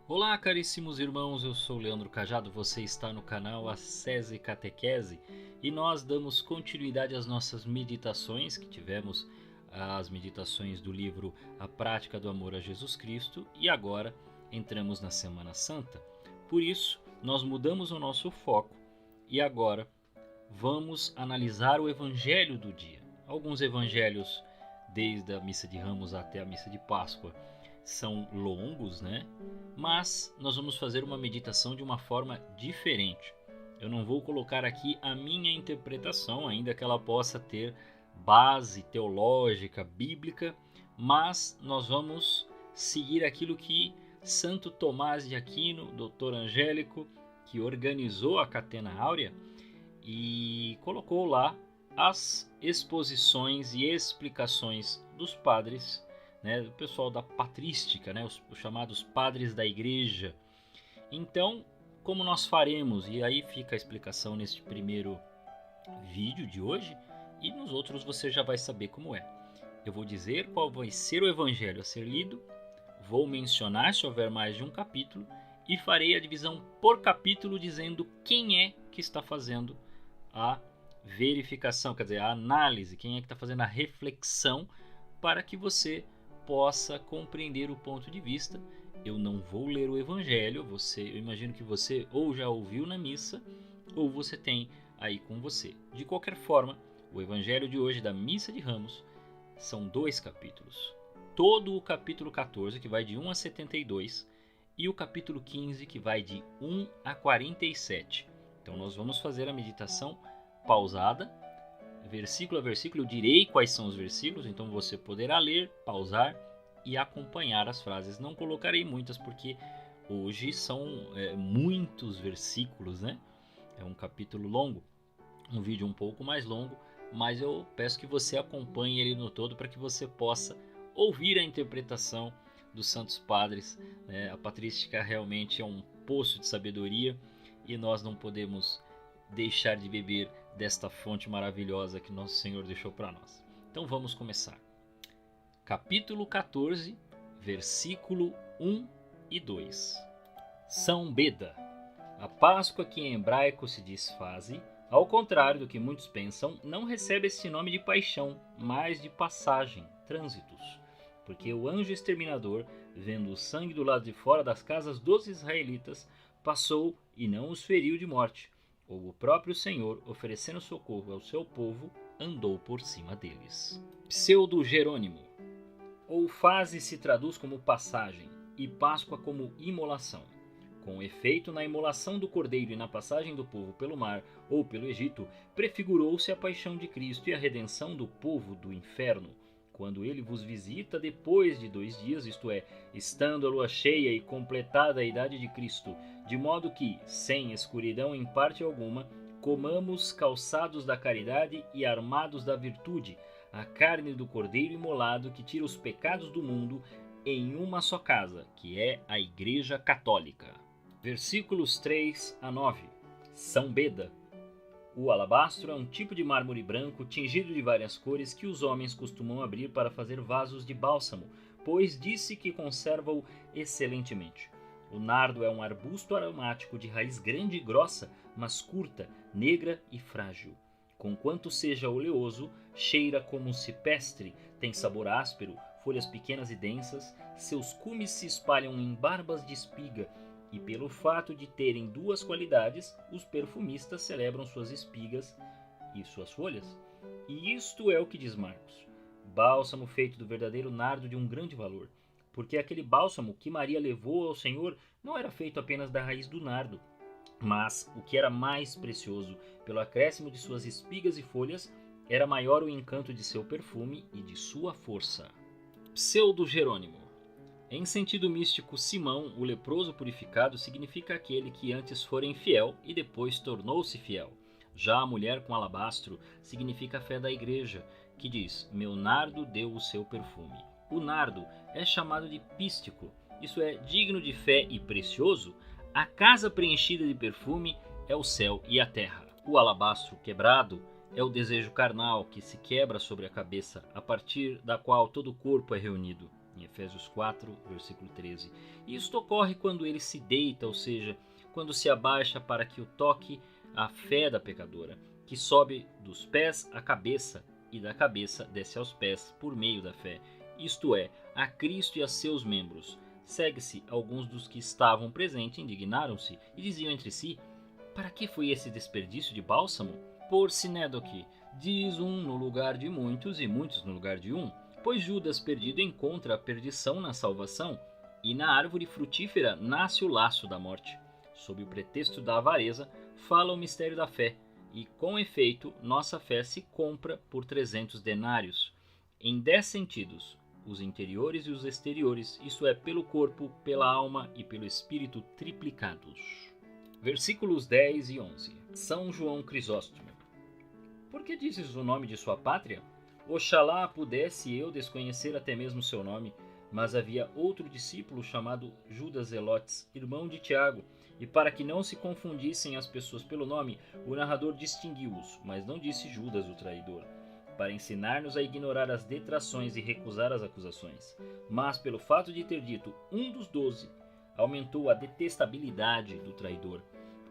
Olá, caríssimos irmãos, eu sou Leandro Cajado, você está no canal Ascese e Catequese e nós damos continuidade às nossas meditações, que tivemos as meditações do livro A Prática do Amor a Jesus Cristo e agora entramos na Semana Santa. Por isso, nós mudamos o nosso foco e agora vamos analisar o Evangelho do dia. Alguns evangelhos, desde a Missa de Ramos até a Missa de Páscoa, são longos, né? Mas nós vamos fazer uma meditação de uma forma diferente. Eu não vou colocar aqui a minha interpretação, ainda que ela possa ter base teológica, bíblica, mas nós vamos seguir aquilo que Santo Tomás de Aquino, doutor Angélico, que organizou a Catena Áurea e colocou lá as exposições e explicações dos padres, né, do pessoal da patrística, né, os chamados padres da igreja. Então, como nós faremos? E aí fica a explicação neste primeiro vídeo de hoje, e nos outros você já vai saber como é. Eu vou dizer qual vai ser o evangelho a ser lido, vou mencionar se houver mais de um capítulo, e farei a divisão por capítulo dizendo quem é que está fazendo a verificação, quer dizer, a análise, quem é que está fazendo a reflexão, para que você possa compreender o ponto de vista. Eu não vou ler o evangelho, eu imagino que você ou já ouviu na missa ou você tem aí com você. De qualquer forma, o evangelho de hoje da Missa de Ramos são 2 capítulos. Todo o capítulo 14, que vai de 1 a 72, e o capítulo 15, que vai de 1 a 47. Então nós vamos fazer a meditação pausada, versículo a versículo. Eu direi quais são os versículos, então você poderá ler, pausar e acompanhar as frases. Não colocarei muitas porque hoje são muitos versículos, né? É um capítulo longo, um vídeo um pouco mais longo, mas eu peço que você acompanhe ele no todo para que você possa ouvir a interpretação dos santos padres, né? A patrística realmente é um poço de sabedoria e nós não podemos deixar de beber desta fonte maravilhosa que nosso Senhor deixou para nós. Então vamos começar. Capítulo 14, versículo 1 e 2. São Beda. A Páscoa, que em hebraico se diz faze, ao contrário do que muitos pensam, não recebe esse nome de paixão, mas de passagem, trânsitos. Porque o anjo exterminador, vendo o sangue do lado de fora das casas dos israelitas, passou e não os feriu de morte. Ou o próprio Senhor, oferecendo socorro ao seu povo, andou por cima deles. Pseudo-Jerônimo. Ou faze se traduz como passagem, e Páscoa como imolação. Com efeito, na imolação do cordeiro e na passagem do povo pelo mar ou pelo Egito, prefigurou-se a paixão de Cristo e a redenção do povo do inferno, quando ele vos visita depois de 2 dias, isto é, estando a lua cheia e completada a idade de Cristo, de modo que, sem escuridão em parte alguma, comamos calçados da caridade e armados da virtude, a carne do cordeiro imolado que tira os pecados do mundo em uma só casa, que é a Igreja Católica. Versículos 3 a 9. São Beda. O alabastro é um tipo de mármore branco tingido de várias cores que os homens costumam abrir para fazer vasos de bálsamo, pois disse que conserva-o excelentemente. O nardo é um arbusto aromático de raiz grande e grossa, mas curta, negra e frágil. Conquanto seja oleoso, cheira como um cipestre, tem sabor áspero, folhas pequenas e densas, seus cumes se espalham em barbas de espiga, e pelo fato de terem 2 qualidades, os perfumistas celebram suas espigas e suas folhas. E isto é o que diz Marcos: bálsamo feito do verdadeiro nardo de um grande valor, porque aquele bálsamo que Maria levou ao Senhor não era feito apenas da raiz do nardo, mas, o que era mais precioso, pelo acréscimo de suas espigas e folhas, era maior o encanto de seu perfume e de sua força. Pseudo-Jerônimo. Em sentido místico, Simão, o leproso purificado, significa aquele que antes fora infiel e depois tornou-se fiel. Já a mulher com alabastro significa a fé da igreja, que diz: meu nardo deu o seu perfume. O nardo é chamado de pístico, isso é, digno de fé e precioso. A casa preenchida de perfume é o céu e a terra. O alabastro quebrado é o desejo carnal que se quebra sobre a cabeça, a partir da qual todo o corpo é reunido. em Efésios 4, versículo 13. Isto ocorre quando ele se deita, ou seja, quando se abaixa para que o toque a fé da pecadora, que sobe dos pés à cabeça e da cabeça desce aos pés por meio da fé, isto é, a Cristo e a seus membros. Segue-se, alguns dos que estavam presentes indignaram-se e diziam entre si: para que foi esse desperdício de bálsamo? Por Sinédoque, diz um no lugar de muitos e muitos no lugar de um, pois Judas perdido encontra a perdição na salvação, e na árvore frutífera nasce o laço da morte. Sob o pretexto da avareza, fala o mistério da fé, e com efeito nossa fé se compra por 300 denários, em 10 sentidos, os interiores e os exteriores, isto é, pelo corpo, pela alma e pelo espírito triplicados. Versículos 10 e 11. São João Crisóstomo. Por que dizes o nome de sua pátria? Oxalá pudesse eu desconhecer até mesmo seu nome, mas havia outro discípulo chamado Judas Zelotes, irmão de Tiago, e para que não se confundissem as pessoas pelo nome, o narrador distinguiu-os, mas não disse Judas o traidor, para ensinar-nos a ignorar as detrações e recusar as acusações. Mas pelo fato de ter dito um dos 12, aumentou a detestabilidade do traidor,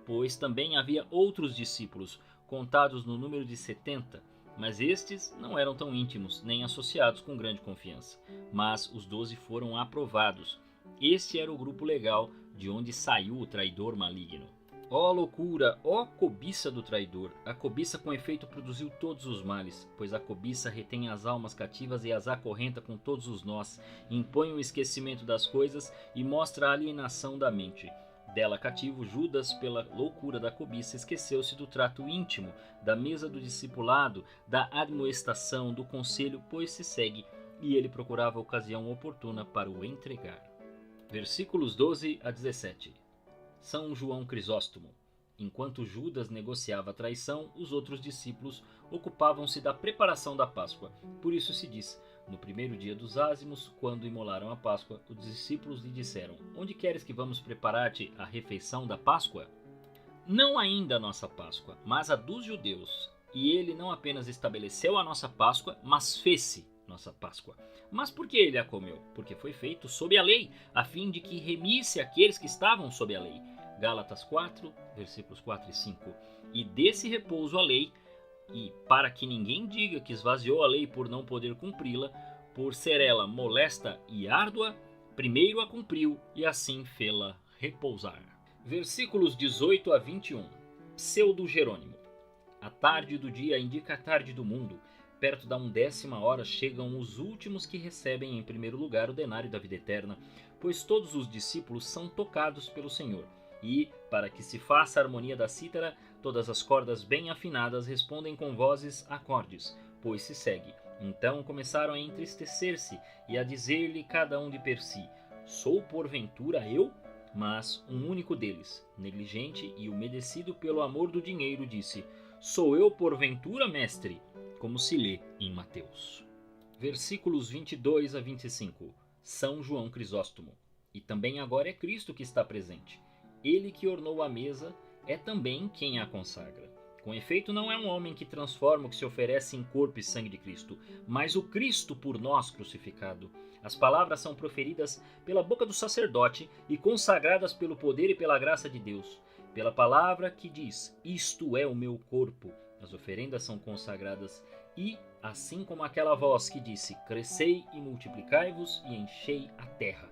pois também havia outros discípulos, contados no número de 70, mas estes não eram tão íntimos, nem associados com grande confiança. Mas os 12 foram aprovados. Este era o grupo legal de onde saiu o traidor maligno. Ó loucura, ó cobiça do traidor! A cobiça com efeito produziu todos os males, pois a cobiça retém as almas cativas e as acorrenta com todos os nós, impõe o esquecimento das coisas e mostra a alienação da mente. Dela cativo, Judas, pela loucura da cobiça, esqueceu-se do trato íntimo, da mesa do discipulado, da admoestação, do conselho, pois se segue, e ele procurava a ocasião oportuna para o entregar. Versículos 12 a 17. São João Crisóstomo. Enquanto Judas negociava a traição, os outros discípulos ocupavam-se da preparação da Páscoa. Por isso se diz: no primeiro dia dos ázimos, quando imolaram a Páscoa, os discípulos lhe disseram: onde queres que vamos preparar-te a refeição da Páscoa? Não ainda a nossa Páscoa, mas a dos judeus. E ele não apenas estabeleceu a nossa Páscoa, mas fez-se nossa Páscoa. Mas por que ele a comeu? Porque foi feito sob a lei, a fim de que remisse aqueles que estavam sob a lei. Gálatas 4, versículos 4 e 5. E desse repouso a lei, e para que ninguém diga que esvaziou a lei por não poder cumpri-la, por ser ela molesta e árdua, primeiro a cumpriu e assim fê-la repousar. Versículos 18 a 21. Pseudo-Jerônimo. A tarde do dia indica a tarde do mundo. Perto da 1ª hora chegam os últimos que recebem em primeiro lugar o denário da vida eterna, pois todos os discípulos são tocados pelo Senhor. E, para que se faça a harmonia da cítara, todas as cordas bem afinadas respondem com vozes acordes, pois se segue. Então começaram a entristecer-se e a dizer-lhe cada um de per si: sou porventura eu? Mas um único deles, negligente e umedecido pelo amor do dinheiro, disse: sou eu porventura, mestre? Como se lê em Mateus. Versículos 22 a 25. São João Crisóstomo. E também agora é Cristo que está presente. Ele que ornou a mesa é também quem a consagra. Com efeito, não é um homem que transforma o que se oferece em corpo e sangue de Cristo, mas o Cristo por nós crucificado. As palavras são proferidas pela boca do sacerdote e consagradas pelo poder e pela graça de Deus. Pela palavra que diz: isto é o meu corpo. As oferendas são consagradas e, assim como aquela voz que disse: crescei e multiplicai-vos e enchei a terra.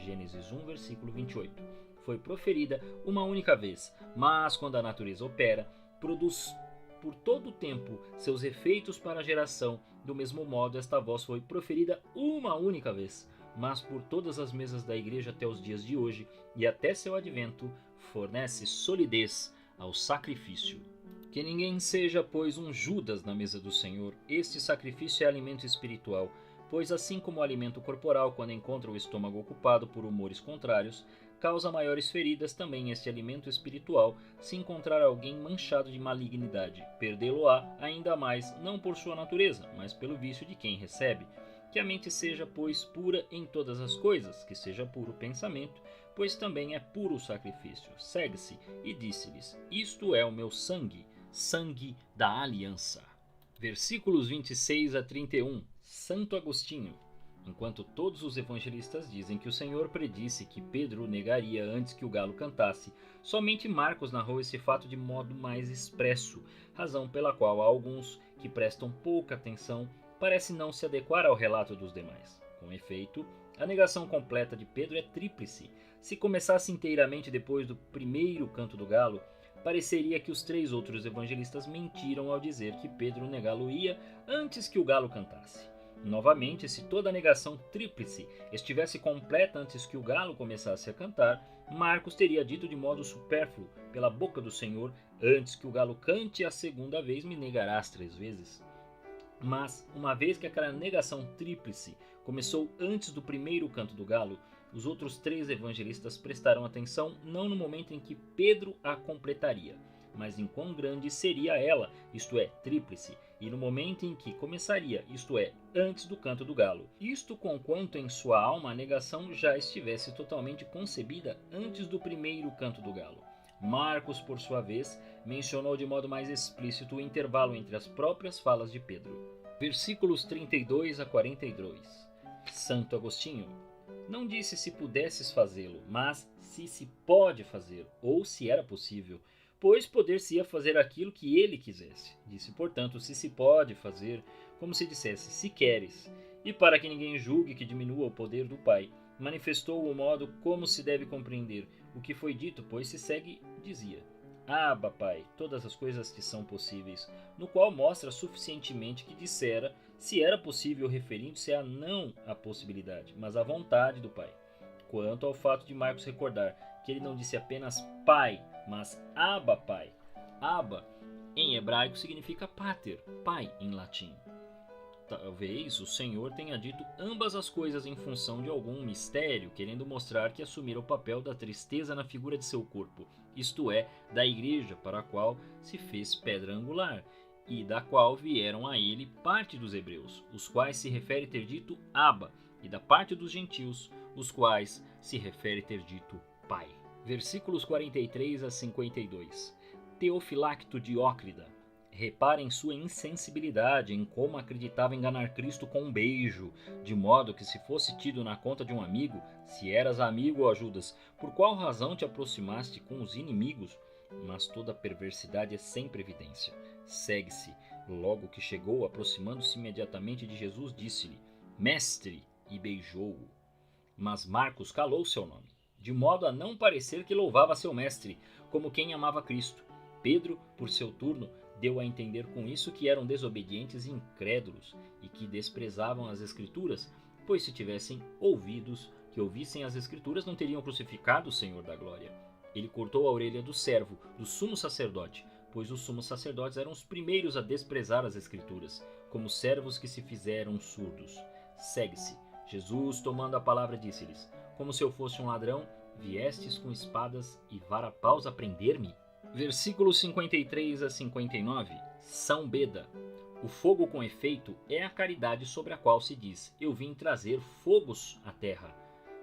Gênesis 1, versículo 28. Foi proferida uma única vez, mas quando a natureza opera, produz por todo o tempo seus efeitos para a geração. Do mesmo modo, esta voz foi proferida uma única vez, mas por todas as mesas da igreja até os dias de hoje e até seu advento, fornece solidez ao sacrifício. Que ninguém seja, pois, um Judas na mesa do Senhor. Este sacrifício é alimento espiritual, pois assim como o alimento corporal, quando encontra o estômago ocupado por humores contrários, causa maiores feridas, também este alimento espiritual, se encontrar alguém manchado de malignidade, perdê-lo-á ainda mais, não por sua natureza, mas pelo vício de quem recebe. Que a mente seja, pois, pura em todas as coisas, que seja puro o pensamento, pois também é puro o sacrifício. Segue-se, e disse-lhes: isto é o meu sangue, sangue da aliança. Versículos 26 a 31. Santo Agostinho. Enquanto todos os evangelistas dizem que o Senhor predisse que Pedro o negaria antes que o galo cantasse, somente Marcos narrou esse fato de modo mais expresso, razão pela qual alguns que prestam pouca atenção parecem não se adequar ao relato dos demais. Com efeito, a negação completa de Pedro é tríplice. Se começasse inteiramente depois do primeiro canto do galo, pareceria que os 3 outros evangelistas mentiram ao dizer que Pedro negá-lo-ia antes que o galo cantasse. Novamente, se toda a negação tríplice estivesse completa antes que o galo começasse a cantar, Marcos teria dito de modo supérfluo pela boca do Senhor: antes que o galo cante a segunda vez me negarás 3 vezes. Mas, uma vez que aquela negação tríplice começou antes do primeiro canto do galo, os outros 3 evangelistas prestaram atenção não no momento em que Pedro a completaria, mas em quão grande seria ela, isto é, tríplice, e no momento em que começaria, isto é, antes do canto do galo. Isto conquanto em sua alma a negação já estivesse totalmente concebida antes do primeiro canto do galo. Marcos, por sua vez, mencionou de modo mais explícito o intervalo entre as próprias falas de Pedro. Versículos 32 a 42. Santo Agostinho: não disse se pudesses fazê-lo, mas se pode fazer, ou se era possível, pois poder-se-ia fazer aquilo que ele quisesse. Disse, portanto, se pode fazer, como se dissesse, se queres. E para que ninguém julgue que diminua o poder do Pai, manifestou o modo como se deve compreender o que foi dito, pois se segue, dizia: Abba, Pai, todas as coisas te são possíveis, no qual mostra suficientemente que dissera se era possível, referindo-se a não a possibilidade, mas a vontade do Pai. Quanto ao fato de Marcos recordar que ele não disse apenas Pai, mas Abba, Pai. Abba, em hebraico, significa pater, pai em latim. Talvez o Senhor tenha dito ambas as coisas em função de algum mistério, querendo mostrar que assumira o papel da tristeza na figura de seu corpo, isto é, da igreja para a qual se fez pedra angular, e da qual vieram a ele parte dos hebreus, os quais se refere ter dito Abba, e da parte dos gentios, os quais se refere ter dito Pai. Versículos 43 a 52. Teofilacto Diócrida repara em sua insensibilidade em como acreditava enganar Cristo com um beijo, de modo que se fosse tido na conta de um amigo, se eras amigo, ó Judas, por qual razão te aproximaste com os inimigos? Mas toda perversidade é sem previdência. Segue-se. Logo que chegou, aproximando-se imediatamente de Jesus, disse-lhe: Mestre, e beijou-o. Mas Marcos calou seu nome, de modo a não parecer que louvava seu mestre, como quem amava Cristo. Pedro, por seu turno, deu a entender com isso que eram desobedientes e incrédulos, e que desprezavam as Escrituras, pois se tivessem ouvidos que ouvissem as Escrituras, não teriam crucificado o Senhor da Glória. Ele cortou a orelha do servo, do sumo sacerdote, pois os sumos sacerdotes eram os primeiros a desprezar as Escrituras, como servos que se fizeram surdos. Segue-se. Jesus, tomando a palavra, disse-lhes: Como se eu fosse um ladrão, viestes com espadas e varapaus a prender-me? Versículos 53 a 59. São Beda. O fogo com efeito é a caridade sobre a qual se diz: Eu vim trazer fogos à terra.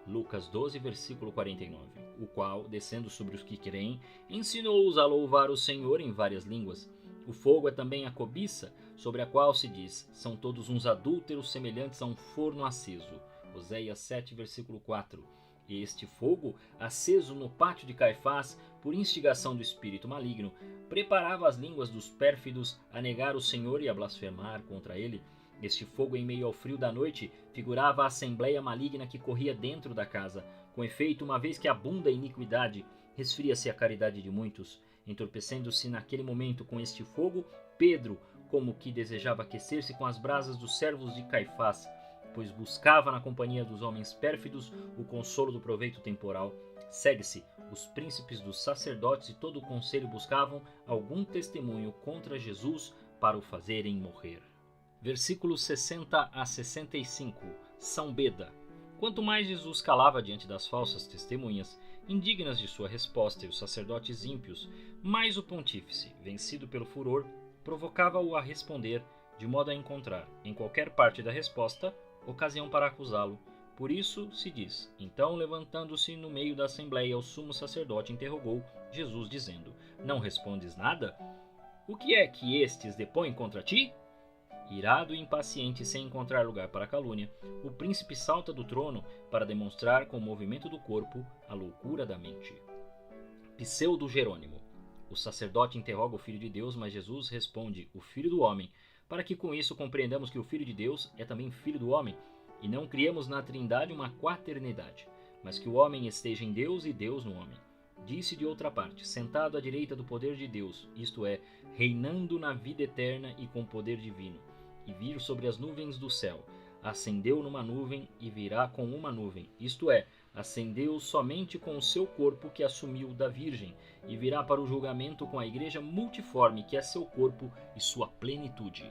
Lucas 12, versículo 49. O qual, descendo sobre os que creem, ensinou-os a louvar o Senhor em várias línguas. O fogo é também a cobiça, sobre a qual se diz: São todos uns adúlteros semelhantes a um forno aceso. Oséias 7, versículo 4. Este fogo, aceso no pátio de Caifás, por instigação do espírito maligno, preparava as línguas dos pérfidos a negar o Senhor e a blasfemar contra ele. Este fogo, em meio ao frio da noite, figurava a assembleia maligna que corria dentro da casa. Com efeito, uma vez que abunda a iniquidade, resfria-se a caridade de muitos. Entorpecendo-se naquele momento com este fogo, Pedro, como que desejava aquecer-se com as brasas dos servos de Caifás, pois buscava na companhia dos homens pérfidos o consolo do proveito temporal. Segue-se. Os príncipes dos sacerdotes e todo o conselho buscavam algum testemunho contra Jesus para o fazerem morrer. Versículos 60 a 65. São Beda. Quanto mais Jesus calava diante das falsas testemunhas, indignas de sua resposta, e os sacerdotes ímpios, mais o pontífice, vencido pelo furor, provocava-o a responder, de modo a encontrar, em qualquer parte da resposta, ocasião para acusá-lo. Por isso se diz: Então, levantando-se no meio da assembleia, o sumo sacerdote interrogou Jesus, dizendo: Não respondes nada? O que é que estes depõem contra ti? Irado e impaciente sem encontrar lugar para calúnia, o príncipe salta do trono para demonstrar com o movimento do corpo a loucura da mente. Pseudo-Jerônimo. O sacerdote interroga o Filho de Deus, mas Jesus responde, o Filho do Homem, para que com isso compreendamos que o Filho de Deus é também Filho do Homem, e não criemos na Trindade uma quaternidade, mas que o homem esteja em Deus e Deus no homem. Disse de outra parte, sentado à direita do poder de Deus, isto é, reinando na vida eterna e com poder divino, e vir sobre as nuvens do céu. Ascendeu numa nuvem e virá com uma nuvem, isto é, ascendeu somente com o seu corpo que assumiu da Virgem, e virá para o julgamento com a igreja multiforme que é seu corpo e sua plenitude.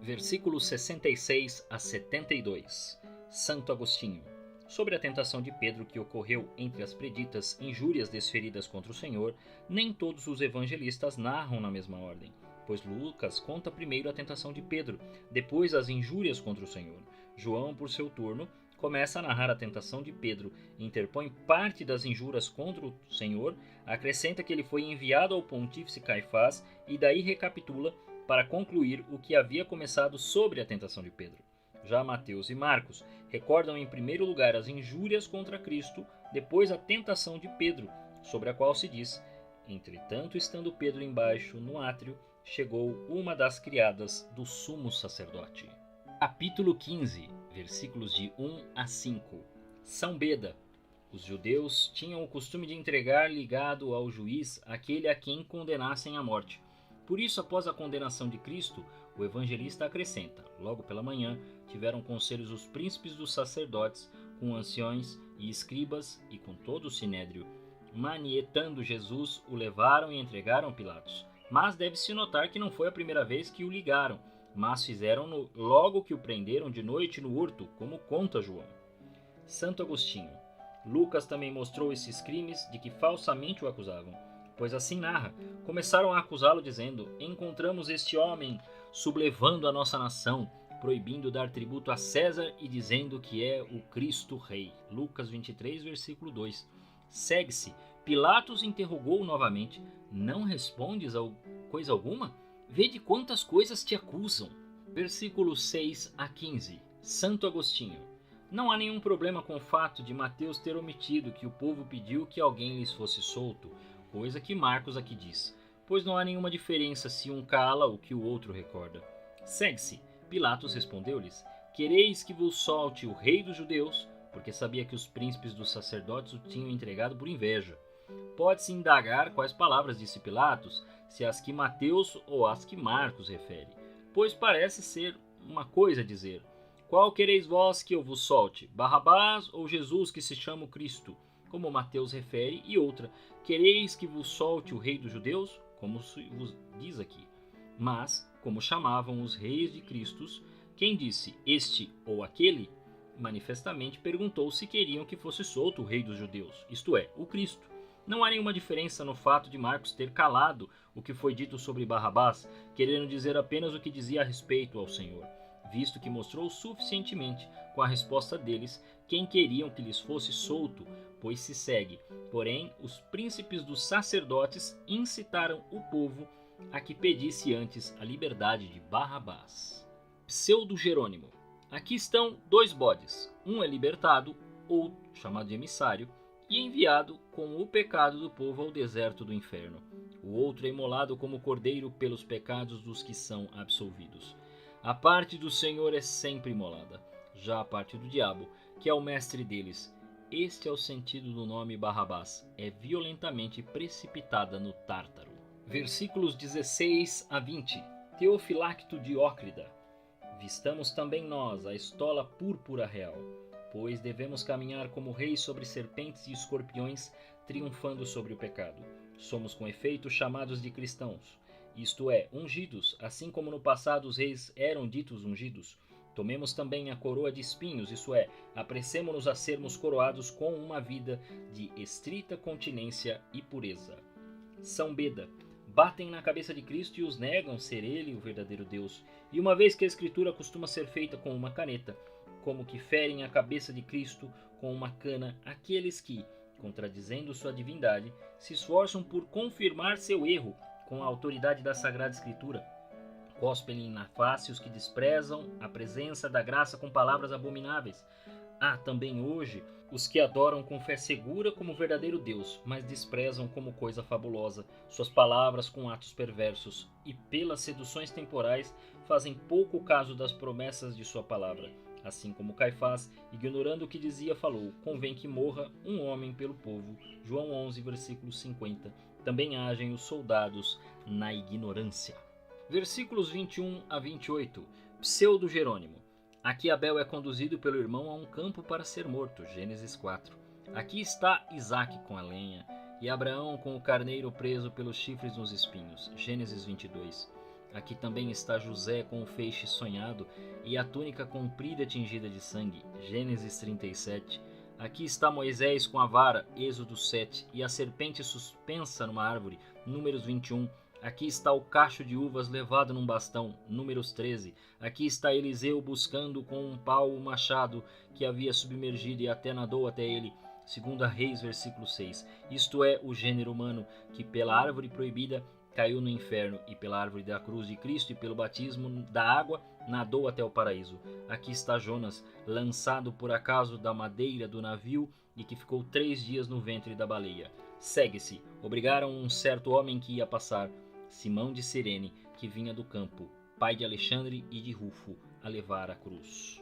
Versículos 66 a 72. Santo Agostinho. Sobre a tentação de Pedro que ocorreu entre as preditas injúrias desferidas contra o Senhor, nem todos os evangelistas narram na mesma ordem, pois Lucas conta primeiro a tentação de Pedro, depois as injúrias contra o Senhor. João, por seu turno, começa a narrar a tentação de Pedro, interpõe parte das injúrias contra o Senhor, acrescenta que ele foi enviado ao pontífice Caifás e daí recapitula para concluir o que havia começado sobre a tentação de Pedro. Já Mateus e Marcos recordam em primeiro lugar as injúrias contra Cristo, depois a tentação de Pedro, sobre a qual se diz: entretanto, estando Pedro embaixo no átrio, chegou uma das criadas do sumo sacerdote. Capítulo 15, versículos de 1 a 5. São Beda. Os judeus tinham o costume de entregar ligado ao juiz aquele a quem condenassem à morte. Por isso, após a condenação de Cristo, o evangelista acrescenta: logo pela manhã, tiveram conselhos os príncipes dos sacerdotes, com anciões e escribas e com todo o sinédrio. Manietando Jesus, o levaram e entregaram a Pilatos. Mas deve-se notar que não foi a primeira vez que o ligaram, mas fizeram-no logo que o prenderam de noite no horto, como conta João. Santo Agostinho. Lucas também mostrou esses crimes de que falsamente o acusavam, pois assim narra: começaram a acusá-lo dizendo: encontramos este homem sublevando a nossa nação, proibindo dar tributo a César e dizendo que é o Cristo Rei. Lucas 23, versículo 2. Segue-se. Pilatos interrogou novamente: não respondes a coisa alguma? Vede quantas coisas te acusam. Versículos 6 a 15. Santo Agostinho. Não há nenhum problema com o fato de Mateus ter omitido que o povo pediu que alguém lhes fosse solto, coisa que Marcos aqui diz, pois não há nenhuma diferença se um cala o que o outro recorda. Segue-se. Pilatos respondeu-lhes: quereis que vos solte o rei dos judeus? Porque sabia que os príncipes dos sacerdotes o tinham entregado por inveja. Pode-se indagar quais palavras disse Pilatos, se as que Mateus ou as que Marcos refere, pois parece ser uma coisa dizer: qual quereis vós que eu vos solte, Barrabás ou Jesus que se chama o Cristo, como Mateus refere, e outra: quereis que vos solte o rei dos judeus, como se vos diz aqui. Mas, como chamavam os reis de Cristos, quem disse este ou aquele, manifestamente perguntou se queriam que fosse solto o rei dos judeus, isto é, o Cristo. Não há nenhuma diferença no fato de Marcos ter calado o que foi dito sobre Barrabás, querendo dizer apenas o que dizia a respeito ao Senhor, visto que mostrou suficientemente com a resposta deles quem queriam que lhes fosse solto, pois se segue. Porém, os príncipes dos sacerdotes incitaram o povo a que pedisse antes a liberdade de Barrabás. Pseudo-Jerônimo. Aqui estão dois bodes, um é libertado, outro, chamado de emissário, e enviado com o pecado do povo ao deserto do inferno. O outro é imolado como cordeiro pelos pecados dos que são absolvidos. A parte do Senhor é sempre imolada, já a parte do diabo, que é o mestre deles. Este é o sentido do nome Barrabás, é violentamente precipitada no Tártaro. Versículos 16 a 20. Teofilacto Diócrida. Vistamos também nós a estola púrpura real, pois devemos caminhar como reis sobre serpentes e escorpiões, triunfando sobre o pecado. Somos com efeito chamados de cristãos, isto é, ungidos, assim como no passado os reis eram ditos ungidos. Tomemos também a coroa de espinhos, isso é, apressemo-nos a sermos coroados com uma vida de estrita continência e pureza. São Beda. Batem na cabeça de Cristo e os negam ser ele o verdadeiro Deus. E uma vez que a escritura costuma ser feita com uma caneta, como que ferem a cabeça de Cristo com uma cana aqueles que, contradizendo sua divindade, se esforçam por confirmar seu erro com a autoridade da Sagrada Escritura. Cospem-lhe na face os que desprezam a presença da graça com palavras abomináveis. Há também hoje os que adoram com fé segura como verdadeiro Deus, mas desprezam como coisa fabulosa suas palavras com atos perversos e, pelas seduções temporais, fazem pouco caso das promessas de sua palavra. Assim como Caifás, ignorando o que dizia, falou: convém que morra um homem pelo povo. João 11, versículo 50. Também agem os soldados na ignorância. Versículos 21 a 28. Pseudo-Jerônimo. Aqui Abel é conduzido pelo irmão a um campo para ser morto. Gênesis 4. Aqui está Isaque com a lenha e Abraão com o carneiro preso pelos chifres nos espinhos. Gênesis 22. Aqui também está José com o feixe sonhado e a túnica comprida tingida de sangue. Gênesis 37. Aqui está Moisés com a vara. Êxodo 7. E a serpente suspensa numa árvore. Números 21. Aqui está o cacho de uvas levado num bastão, Números 13. Aqui está Eliseu buscando com um pau o machado que havia submergido e até nadou até ele, 2 Reis, versículo 6. Isto é o gênero humano que pela árvore proibida caiu no inferno e pela árvore da cruz de Cristo e pelo batismo da água nadou até o paraíso. Aqui está Jonas, lançado por acaso da madeira do navio e que ficou 3 dias no ventre da baleia. Segue-se. Obrigaram um certo homem que ia passar, Simão de Cirene, que vinha do campo, pai de Alexandre e de Rufo, a levar a cruz.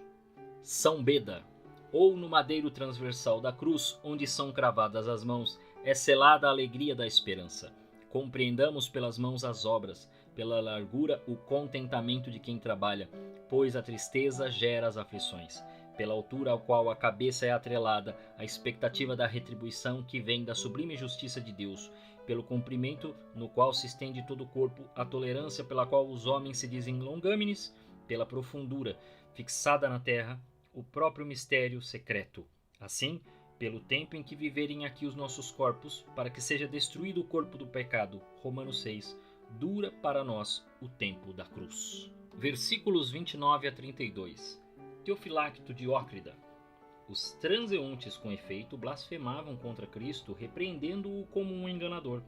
São Beda, ou no madeiro transversal da cruz, onde são cravadas as mãos, é selada a alegria da esperança. Compreendamos pelas mãos as obras, pela largura o contentamento de quem trabalha, pois a tristeza gera as aflições. Pela altura ao qual a cabeça é atrelada, a expectativa da retribuição que vem da sublime justiça de Deus, pelo comprimento no qual se estende todo o corpo, a tolerância pela qual os homens se dizem longâmines, pela profundura fixada na terra, o próprio mistério secreto. Assim, pelo tempo em que viverem aqui os nossos corpos, para que seja destruído o corpo do pecado, Romanos 6, dura para nós o tempo da cruz. Versículos 29 a 32. Teofilacto de Ócrida. Os transeuntes, com efeito, blasfemavam contra Cristo, repreendendo-o como um enganador.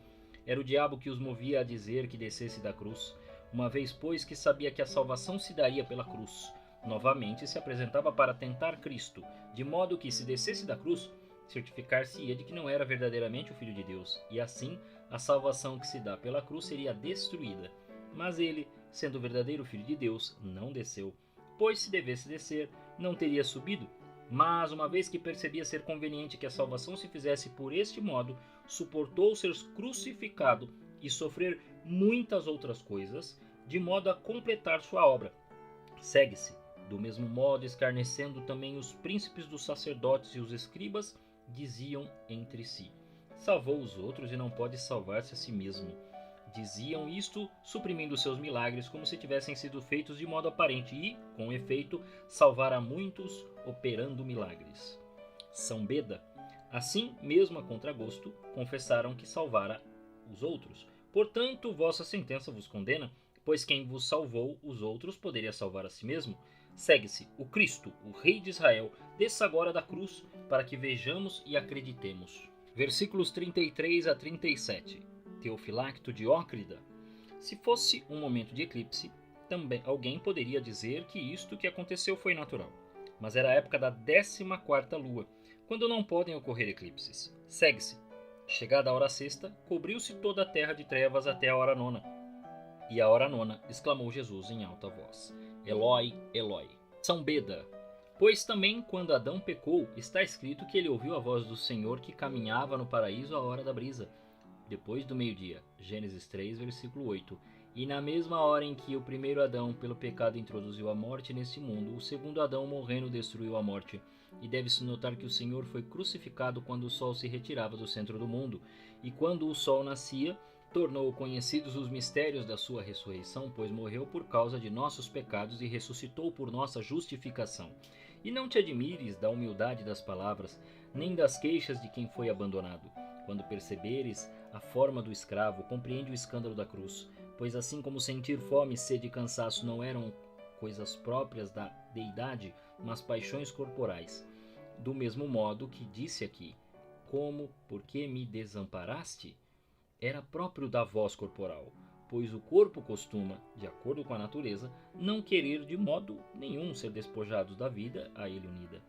Era o diabo que os movia a dizer que descesse da cruz, uma vez, pois, que sabia que a salvação se daria pela cruz. Novamente se apresentava para tentar Cristo, de modo que, se descesse da cruz, certificar-se-ia de que não era verdadeiramente o Filho de Deus, e assim a salvação que se dá pela cruz seria destruída. Mas ele, sendo o verdadeiro Filho de Deus, não desceu, pois se devesse descer, não teria subido. Mas, uma vez que percebia ser conveniente que a salvação se fizesse por este modo, suportou ser crucificado e sofrer muitas outras coisas, de modo a completar sua obra. Segue-se. Do mesmo modo, escarnecendo também os príncipes dos sacerdotes e os escribas, diziam entre si: salvou os outros e não pode salvar-se a si mesmo. Diziam isto suprimindo seus milagres como se tivessem sido feitos de modo aparente e, com efeito, salvara muitos operando milagres. São Beda, assim mesmo a contragosto, confessaram que salvara os outros. Portanto, vossa sentença vos condena, pois quem vos salvou os outros poderia salvar a si mesmo. Segue-se. O Cristo, o Rei de Israel, desça agora da cruz, para que vejamos e acreditemos. Versículos 33 a 37. Teofilacto de Ócrida. Se fosse um momento de eclipse, também alguém poderia dizer que isto que aconteceu foi natural. Mas era a época da 14ª lua, quando não podem ocorrer eclipses. Segue-se. Chegada a hora sexta, cobriu-se toda a terra de trevas até a hora nona. E a hora nona, exclamou Jesus em alta voz: Eloi, Eloi. São Beda. Pois também, quando Adão pecou, está escrito que ele ouviu a voz do Senhor que caminhava no paraíso à hora da brisa, depois do meio-dia. Gênesis 3, versículo 8. E na mesma hora em que o primeiro Adão, pelo pecado, introduziu a morte neste mundo, o segundo Adão, morrendo, destruiu a morte. E deve-se notar que o Senhor foi crucificado quando o sol se retirava do centro do mundo, e quando o sol nascia, tornou conhecidos os mistérios da sua ressurreição, pois morreu por causa de nossos pecados e ressuscitou por nossa justificação. E não te admires da humildade das palavras, nem das queixas de quem foi abandonado. Quando perceberes a forma do escravo, compreende o escândalo da cruz, pois assim como sentir fome, sede e cansaço não eram coisas próprias da deidade, mas paixões corporais. Do mesmo modo que disse aqui: como, por que me desamparaste? Era próprio da voz corporal. pois o corpo costuma, de acordo com a natureza, não querer de modo nenhum ser despojado da vida a ele unida.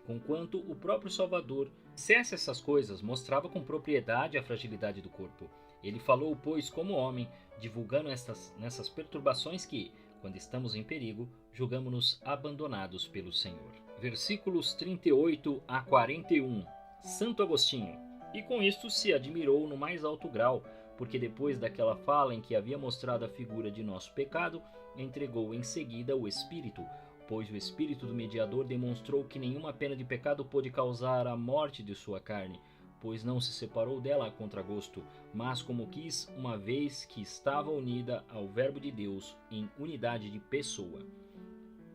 Conquanto o próprio Salvador dissesse essas coisas, mostrava com propriedade a fragilidade do corpo. Ele falou, pois, como homem, divulgando nessas perturbações que, quando estamos em perigo, julgamo-nos abandonados pelo Senhor. Versículos 38 a 41. Santo Agostinho. E com isto se admirou no mais alto grau, porque depois daquela fala em que havia mostrado a figura de nosso pecado, entregou em seguida o Espírito, pois o Espírito do Mediador demonstrou que nenhuma pena de pecado pôde causar a morte de sua carne, pois não se separou dela a contragosto, mas como quis, uma vez que estava unida ao Verbo de Deus em unidade de pessoa.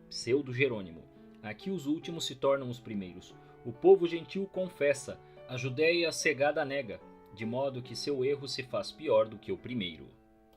Pseudo Jerônimo. Aqui os últimos se tornam os primeiros. O povo gentil confessa, a Judéia cegada nega, de modo que seu erro se faz pior do que o primeiro.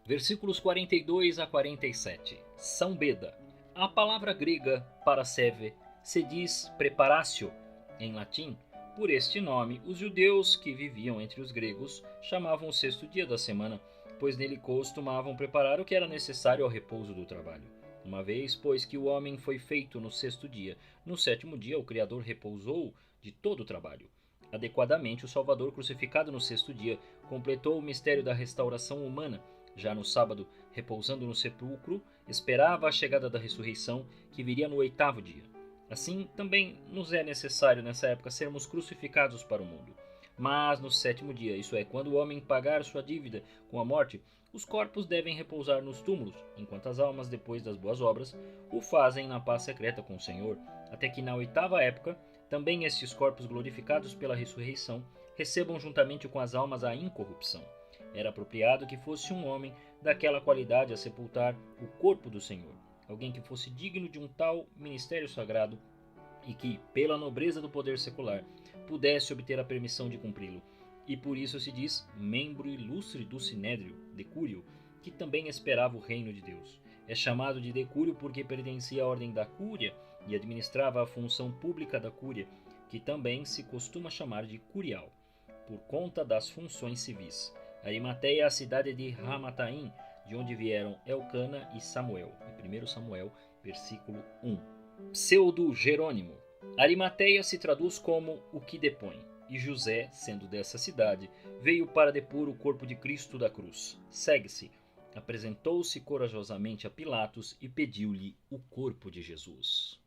Versículos 42 a 47. São Beda. A palavra grega para seve se diz preparatio em latim. Por este nome, os judeus que viviam entre os gregos chamavam o sexto dia da semana, pois nele costumavam preparar o que era necessário ao repouso do trabalho. Uma vez, pois, que o homem foi feito no sexto dia, no sétimo dia o Criador repousou de todo o trabalho. Adequadamente, o Salvador, crucificado no sexto dia, completou o mistério da restauração humana. Já no sábado, repousando no sepulcro, esperava a chegada da ressurreição, que viria no oitavo dia. Assim, também nos é necessário nessa época sermos crucificados para o mundo. Mas no sétimo dia, isso é, quando o homem pagar sua dívida com a morte, os corpos devem repousar nos túmulos, enquanto as almas, depois das boas obras, o fazem na paz secreta com o Senhor, até que na oitava época, também estes corpos glorificados pela ressurreição recebam juntamente com as almas a incorrupção. Era apropriado que fosse um homem daquela qualidade a sepultar o corpo do Senhor, alguém que fosse digno de um tal ministério sagrado e que, pela nobreza do poder secular, pudesse obter a permissão de cumpri-lo. E por isso se diz membro ilustre do Sinédrio, Decúrio, que também esperava o reino de Deus. É chamado de Decúrio porque pertencia à ordem da Cúria e administrava a função pública da Cúria, que também se costuma chamar de Curial, por conta das funções civis. Arimateia é a cidade de Ramataim, de onde vieram Elcana e Samuel. Em 1 Samuel, versículo 1. Pseudo Jerônimo. Arimateia se traduz como o que depõe, e José, sendo dessa cidade, veio para depor o corpo de Cristo da cruz. Segue-se. Apresentou-se corajosamente a Pilatos e pediu-lhe o corpo de Jesus.